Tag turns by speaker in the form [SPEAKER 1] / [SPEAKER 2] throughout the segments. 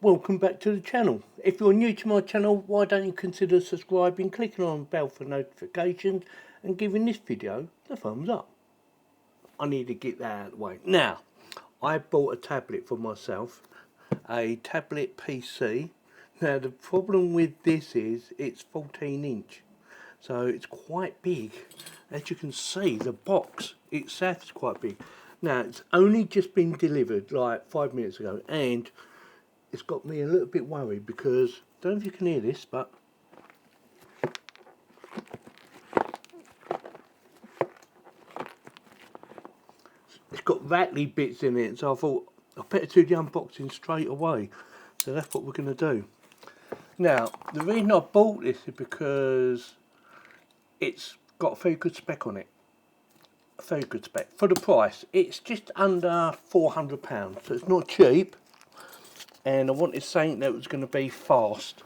[SPEAKER 1] Welcome back to the channel. If you're new to my channel, why don't you consider subscribing, clicking on the bell for notifications and giving this video the thumbs up. I need to get that out of the way. Now, I bought a tablet for myself, a tablet PC. Now the problem with this is it's 14-inch, so it's quite big. As you can see, the box itself is quite big. Now it's only just been delivered like 5 minutes ago, and it's got me a little bit worried because, I don't know if you can hear this, but it's got rattly bits in it, so I thought I better do the unboxing straight away. So that's what we're going to do. Now, the reason I bought this is because it's got a very good spec on it. A very good spec. For the price, it's just under £400, so it's not cheap. And I wanted something that was going to be fast.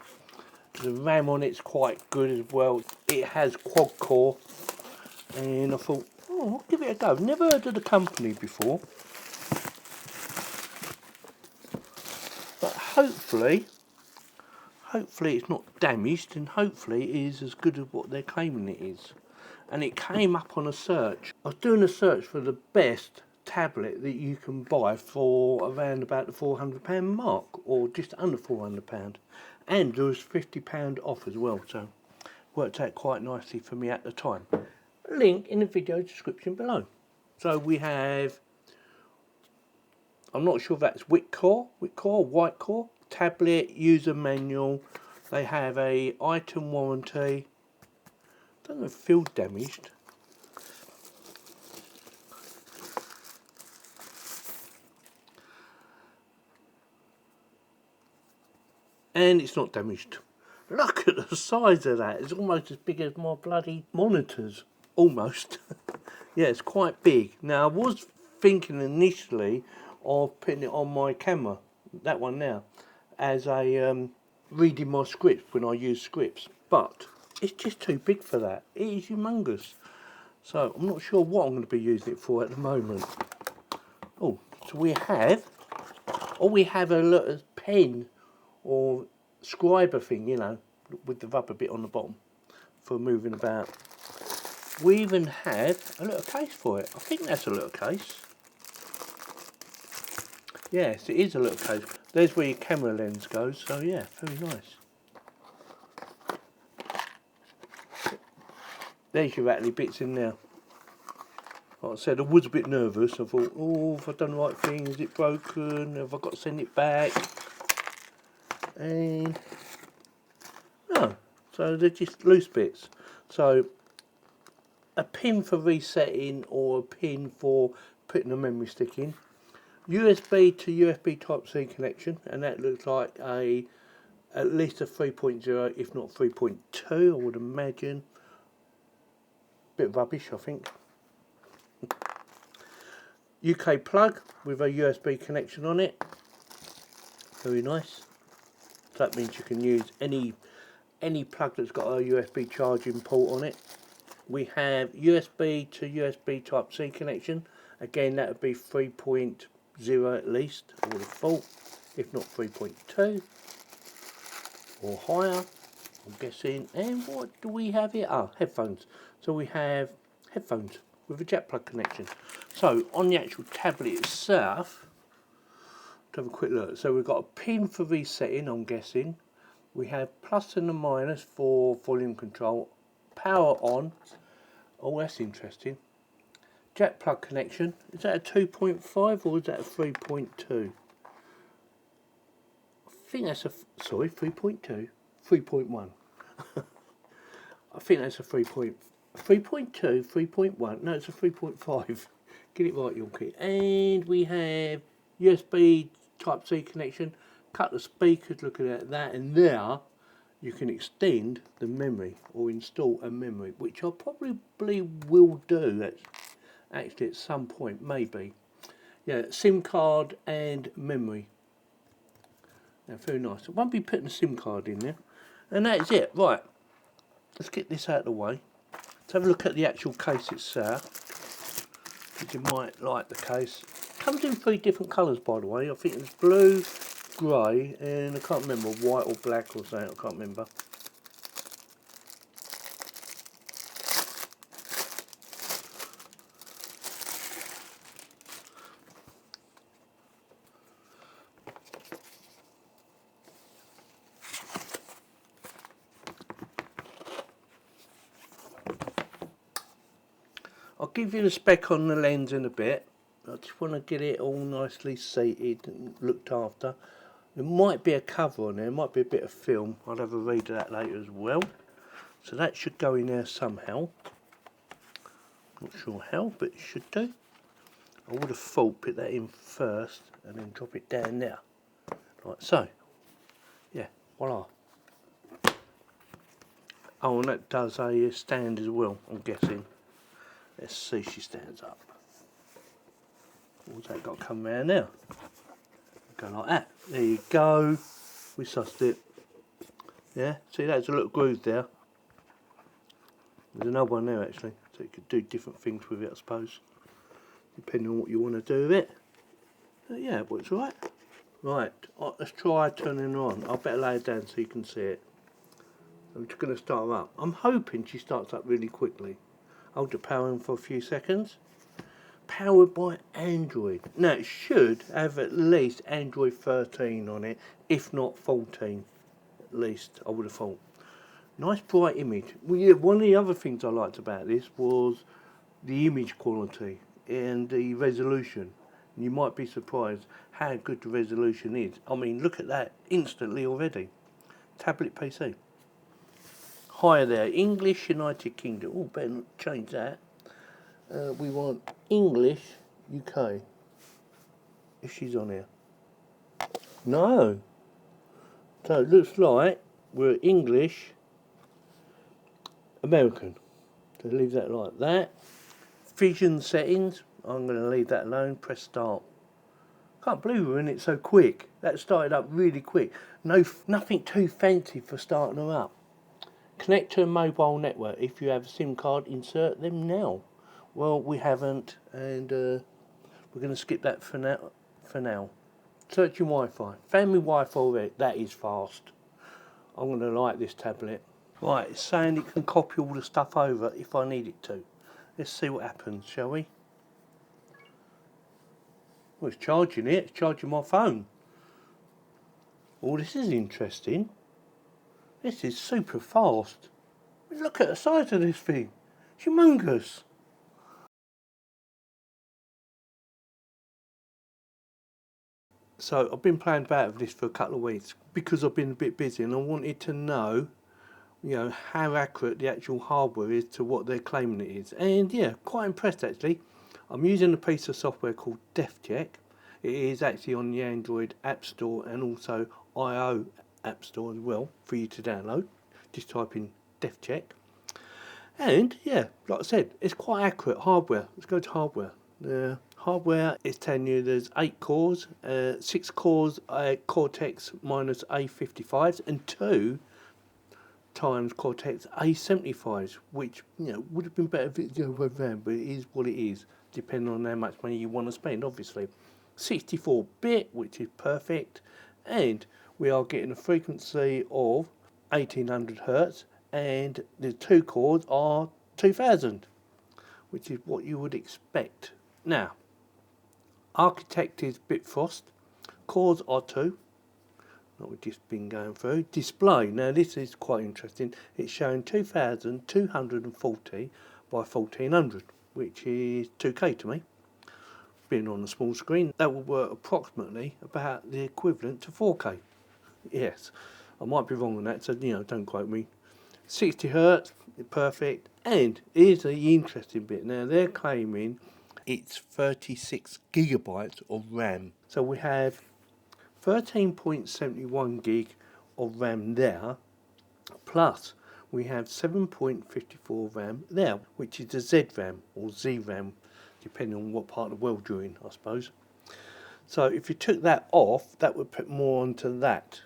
[SPEAKER 1] The RAM on it's quite good as well. It has quad-core, and I thought, oh, I'll give it a go. Never heard of the company before, but hopefully it's not damaged, and hopefully it is as good as what they're claiming it is. And it came up on a search. I was doing a search for the best tablet that you can buy for around about the £400 mark, or just under £400, and there was £50 off as well, so worked out quite nicely for me at the time. Link in the video description below. So we have, I'm not sure if that's Octa-Core, white core, tablet, user manual. They have a item warranty. Don't know if field damaged. And it's not damaged. Look at the size of that. It's almost as big as my bloody monitors. Almost. Yeah, it's quite big. Now, I was thinking initially of putting it on my camera, that one now, as a reading my scripts when I use scripts. But it's just too big for that. It is humongous. So I'm not sure what I'm going to be using it for at the moment. Oh, so we have a little pen or scriber thing, you know, with the rubber bit on the bottom for moving about. We even have a little case for it. I think that's a little case. Yes, it is a little case. There's where your camera lens goes, so yeah, very nice. There's your rattly bits in there. Like I said, I was a bit nervous. I thought, oh, have I done the right thing? Is it broken? Have I got to send it back? And no, so they're just loose bits. So a pin for resetting, or a pin for putting a memory stick in. USB to USB Type-C connection, and that looks like at least a 3.0, if not 3.2, I would imagine. Bit rubbish, I think. UK plug with a USB connection on it. Very nice. So that means you can use any plug that's got a USB charging port on it. We have USB to USB Type-C connection. Again, that would be 3.0 at least, I would have thought, if not 3.2 or higher, I'm guessing. And what do we have here? Ah, headphones. So we have headphones with a jack plug connection. So on the actual tablet itself, to have a quick look. So we've got a pin for resetting, I'm guessing. We have plus and a minus for volume control. Power on. Oh, that's interesting. Jack plug connection. Is that a 2.5 or is that a 3.2? I think that's a, sorry, 3.2. 3.1. I think that's a 3.2, 3.1. No, it's a 3.5. Get it right, Yorkie. And we have USB Type-C connection, couple of speakers looking at that, and there you can extend the memory or install a memory, which I probably will do actually at some point, maybe. Yeah, SIM card and memory. Now, very nice. I won't be putting a SIM card in there. And that's it. Right, let's get this out of the way. Let's have a look at the actual case itself, because you might like the case. Comes in 3 different colours, by the way. I think it's blue, grey and I can't remember, white or black or something, I can't remember. I'll give you the spec on the lens in a bit. I just want to get it all nicely seated and looked after. There might be a cover on there, might be a bit of film. I'll have a read of that later as well. So that should go in there somehow. Not sure how, but it should do. I would have thought put that in first and then drop it down there. Like so. Yeah, voila. Oh, and that does a stand as well, I'm guessing. Let's see if she stands up. What's that got to come around now? Go like that. There you go. We sussed it. Yeah, see there's a little groove there. There's another one there actually. So you could do different things with it, I suppose. Depending on what you want to do with it. But yeah, it works right. Right, let's try turning her on. I better lay it down so you can see it. I'm just going to start her up. I'm hoping she starts up really quickly. Hold the power on for a few seconds. Powered by Android. Now it should have at least Android 13 on it, if not 14 at least, I would have thought. Nice bright image. Well, yeah, one of the other things I liked about this was the image quality and the resolution. You might be surprised how good the resolution is. I mean, look at that instantly already. Tablet PC. Higher there, English United Kingdom. Oh, better not change that. We want English UK. If she's on here. No. So it looks like we're English American. So leave that like that. Vision settings. I'm going to leave that alone. Press start. Can't believe we're in it so quick. That started up really quick. Nothing too fancy for starting her up. Connect to a mobile network. If you have a SIM card, insert them now. Well, we haven't, and we're going to skip that for now. Searching Wi-Fi. Family Wi-Fi, that is fast. I'm going to like this tablet. Right, it's saying it can copy all the stuff over if I need it to. Let's see what happens, shall we? Well, it's charging it. It's charging my phone. Oh, this is interesting. This is super fast. Look at the size of this thing. It's humongous. So I've been playing about with this for a couple of weeks because I've been a bit busy and I wanted to know, how accurate the actual hardware is to what they're claiming it is. And yeah, quite impressed actually. I'm using a piece of software called DefCheck. It is actually on the Android App Store and also iO App Store as well for you to download. Just type in DefCheck. And yeah, like I said, it's quite accurate hardware. Let's go to hardware. The hardware is telling you there's 8 cores, 6 cores Cortex minus A55s and 2 times Cortex A75s, which would have been better if it went round, but it is what it is, depending on how much money you want to spend, obviously. 64-bit, which is perfect, and we are getting a frequency of 1800 Hertz, and the 2 cores are 2000, which is what you would expect. Now, architect is Bitfrost, cores are 2, what we've just been going through. Display, now this is quite interesting, it's showing 2240 by 1400, which is 2K to me. Being on a small screen, that will work approximately about the equivalent to 4K. Yes, I might be wrong on that, so don't quote me. 60 Hertz, perfect. And here's the interesting bit. Now they're claiming it's 36 gigabytes of RAM. So we have 13.71 gig of RAM there, plus we have 7.54 RAM there, which is the ZRAM or ZRAM, depending on what part of the world you're in, I suppose. So if you took that off, that would put more onto that.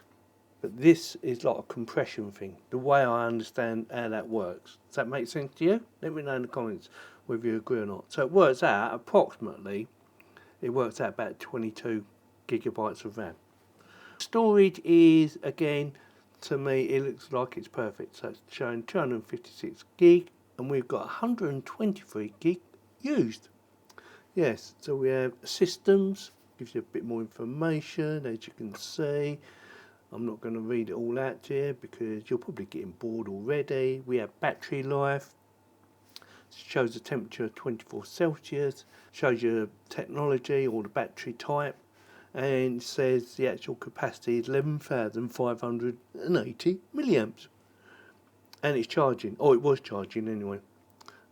[SPEAKER 1] But this is like a compression thing, the way I understand how that works. Does that make sense to you? Let me know in the comments whether you agree or not. So it works out about 22 gigabytes of RAM. Storage is, again, to me, it looks like it's perfect. So it's showing 256 gig, and we've got 123 gig used. Yes, so we have systems, gives you a bit more information, as you can see. I'm not going to read it all out to you because you're probably getting bored already. We have battery life, shows the temperature 24 Celsius, shows you technology or the battery type, and says the actual capacity is 11,580 milliamps. And it's charging, or it was charging anyway.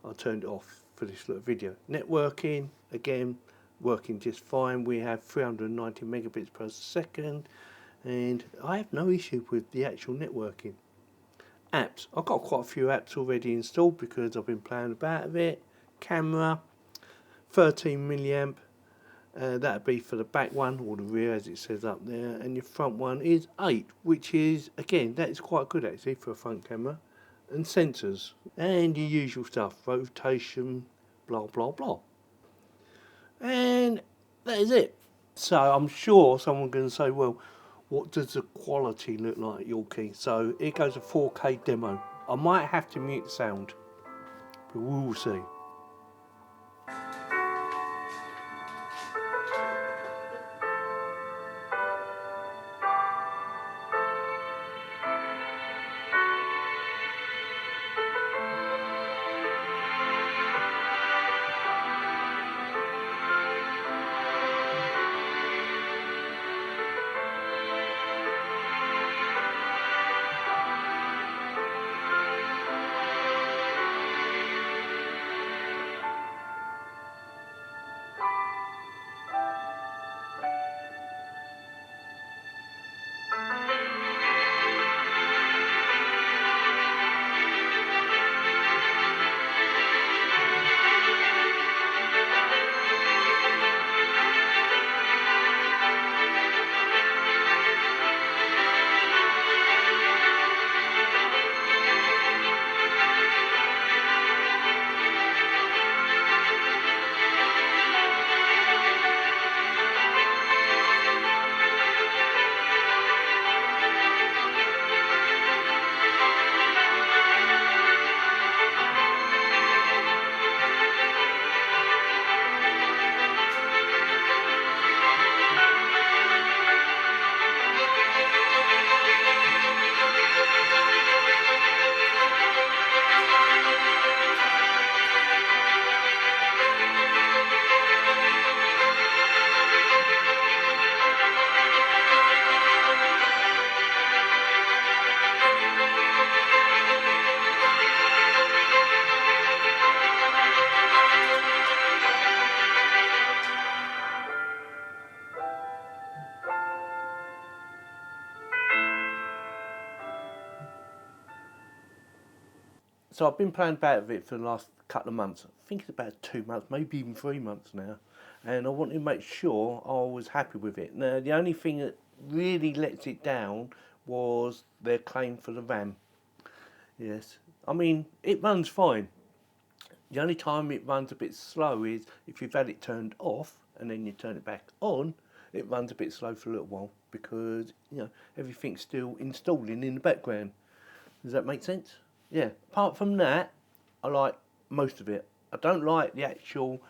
[SPEAKER 1] I turned it off for this little video. Networking, again, working just fine. We have 390 megabits per second, and I have no issue with the actual networking. Apps, I've got quite a few apps already installed because I've been playing about with it. Camera, 13 milliamp, that'd be for the back one, or the rear as it says up there, and your front one is 8, which is, again, that is quite good actually for a front camera. And sensors, and your usual stuff, rotation, blah blah blah. And that is it. So I'm sure someone's going to say, well, what does the quality look like, Yorkie? So here goes a 4K demo. I might have to mute the sound, but we will see. So I've been playing about with it for the last couple of months. I think it's about 2 months, maybe even 3 months now. And I wanted to make sure I was happy with it. Now, the only thing that really lets it down was their claim for the RAM. Yes, I mean, it runs fine. The only time it runs a bit slow is if you've had it turned off and then you turn it back on, it runs a bit slow for a little while because, you know, everything's still installing in the background. Does that make sense? Yeah, apart from that, I like most of it. I don't like the actual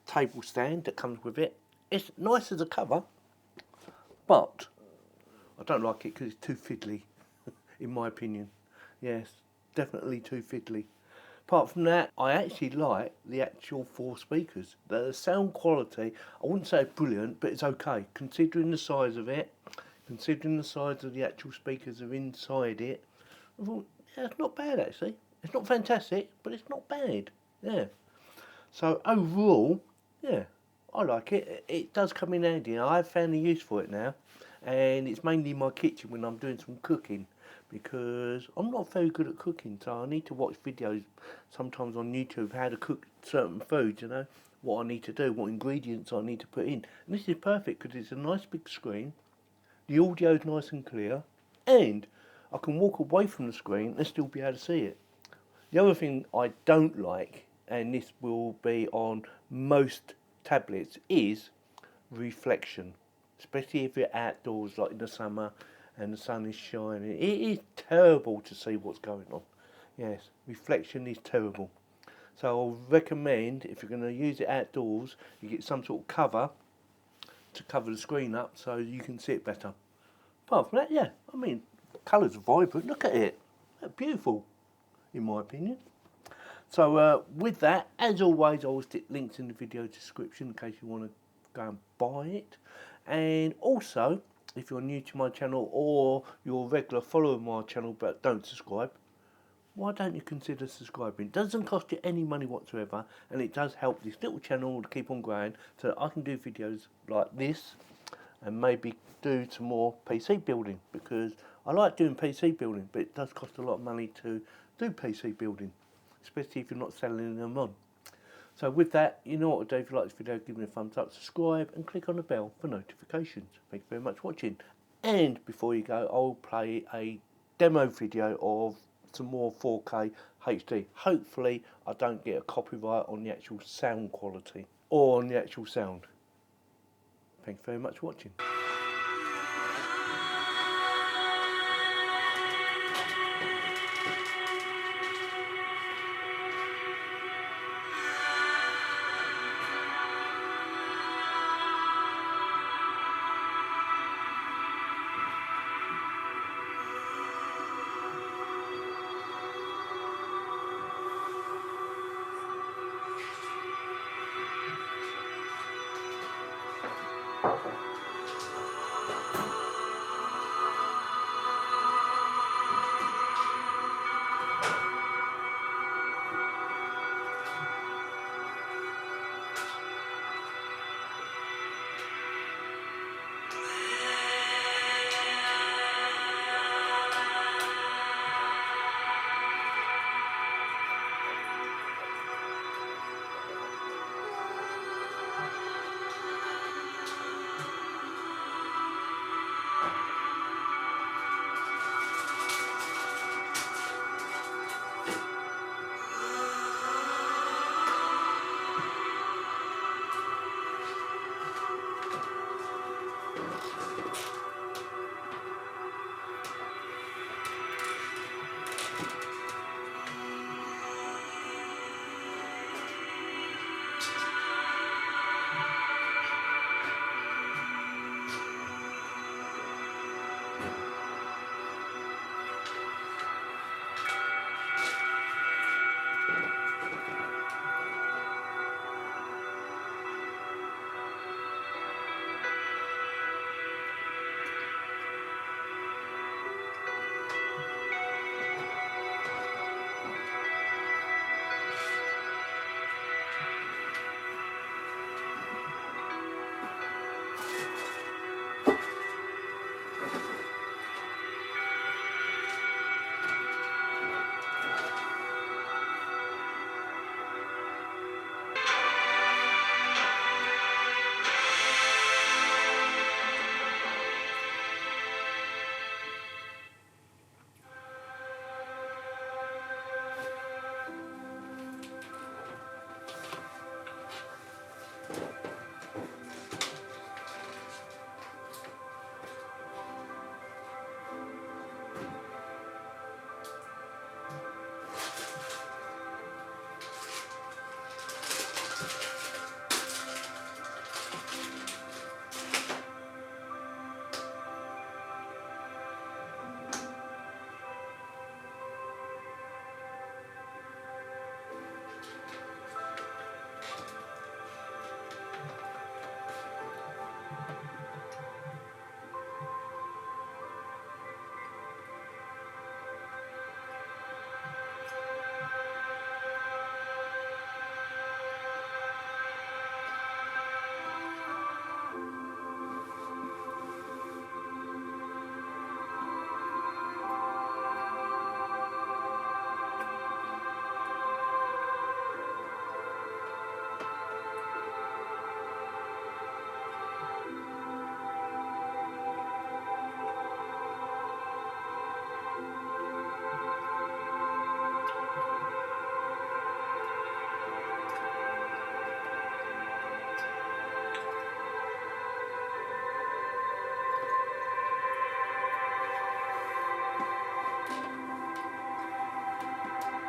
[SPEAKER 1] table stand that comes with it. It's nice as a cover, but I don't like it because it's too fiddly, in my opinion. Yes, definitely too fiddly. Apart from that, I actually like the actual 4 speakers. The sound quality, I wouldn't say brilliant, but it's okay. Considering the size of it, considering the size of the actual speakers that are inside it, I thought, yeah, it's not bad actually. It's not fantastic, but it's not bad. Yeah. So overall, yeah, I like it. It does come in handy. I've found a use for it now, and it's mainly in my kitchen when I'm doing some cooking, because I'm not very good at cooking, so I need to watch videos sometimes on YouTube how to cook certain foods. You know what I need to do, what ingredients I need to put in, and this is perfect because it's a nice big screen. The audio is nice and clear, and I can walk away from the screen and still be able to see it. The other thing I don't like, and this will be on most tablets, is reflection. especially if you're outdoors like in the summer and the sun is shining. It is terrible to see what's going on. Yes, reflection is terrible. So I'll recommend, if you're going to use it outdoors, you get some sort of cover to cover the screen up so you can see it better. Apart from that, yeah, I mean, colours are vibrant. Look at it. They're beautiful, in my opinion. So with that, as always, I will stick links in the video description in case you want to go and buy it. And also, if you're new to my channel or you're a regular follower of my channel but don't subscribe, why don't you consider subscribing? It doesn't cost you any money whatsoever, and it does help this little channel to keep on growing so that I can do videos like this and maybe do some more PC building, because I like doing PC building, but it does cost a lot of money to do PC building, especially if you're not selling them on. So with that, you know what to do. If you like this video, give me a thumbs up, subscribe and click on the bell for notifications. Thank you very much for watching. And before you go, I'll play a demo video of some more 4K HD. Hopefully I don't get a copyright on the actual sound quality or on the actual sound. Thank you very much for watching.